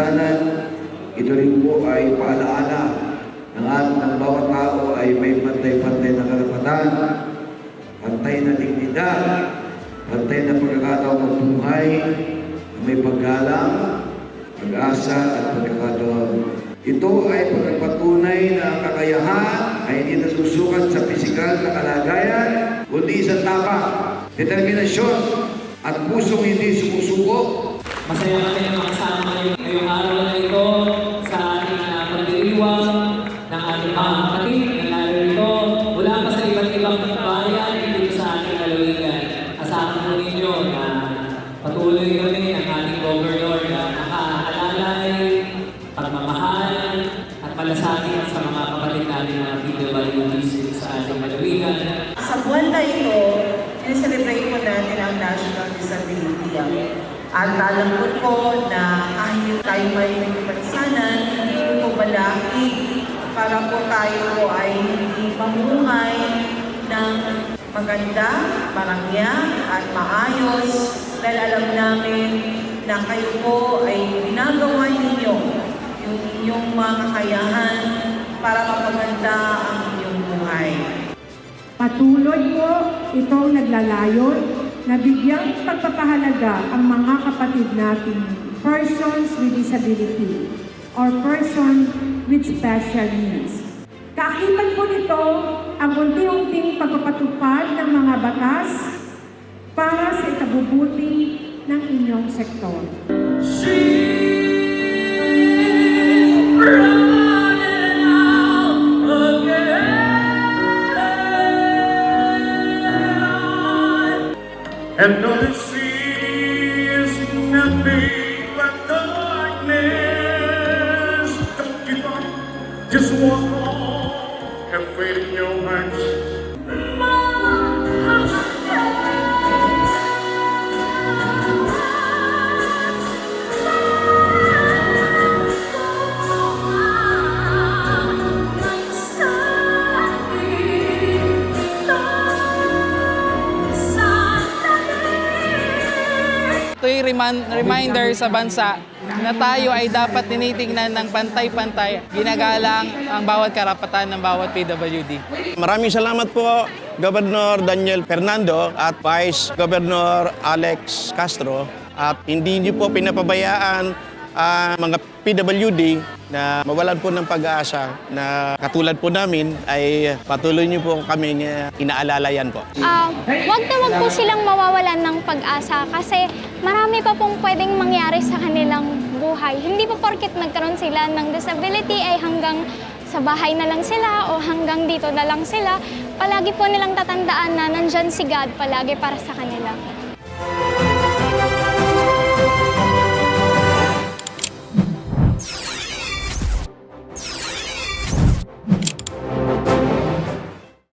kapansanan. Ito rin po ay paalaala ng bawat tao ay may pantay-pantay na karapatan, pantay na dignidad, pantay na pagkakataong magbuhay, na may paggalang, pag-asa at pagkakataon. Ito ay pagpapatunay na ang kakayahan ay hindi nasusukat sa pisikal na kalagayan, kundi sa tapak, determinasyon at pusong hindi sumusuko. Masaya kami na makasama ngayong araw na ito sa ating pagdiriwang ng ating mga kapatid na narito mula pa sa iba't ibang bayan dito sa ating lalawigan. Asahan po ninyo na patuloy kami ng ating gobernador na nakaalalay, pagmamahal at malasakit sa mga kapatid natin mga PWDs sa ating lalawigan. Sa buwan na ito, sineselebrate po natin ang National Disability Day. At alam ko na kahit tayo may nagpapansanan, hindi po malaki para po tayo ay hindi mamuhay ng maganda, marangya at maayos dahil alam namin na kayo po ay ginagawa ninyo yung inyong mga kakayahan para mapaganda ang inyong buhay. Patuloy po itong naglalayon na bigyang pagpapahalaga ang mga kapatid nating persons with disability or person with special needs. Kaakibat po nito ang unti-unting pagpapatupad ng mga batas para sa ikabubuti ng inyong sektor. And no, the sea is nothing but darkness. Don't give up, just walk on, have faith in your heart. Ito yung reminder sa bansa na tayo ay dapat tinitingnan ng pantay-pantay, ginagalang ang bawat karapatan ng bawat PWD. Maraming salamat po, Governor Daniel Fernando at Vice Governor Alex Castro. At hindi niyo po pinapabayaan ang mga PWD na mawalan po ng pag-asa na katulad po namin ay patuloy niyo po kami inaalalayan po. Wag na wag po silang mawawalan ng pag-asa kasi marami pa pong pwedeng mangyari sa kanilang buhay. Hindi po porket nagkaroon sila ng disability ay hanggang sa bahay na lang sila o hanggang dito na lang sila. Palagi po nilang tatandaan na nandyan si God palagi para sa kanila.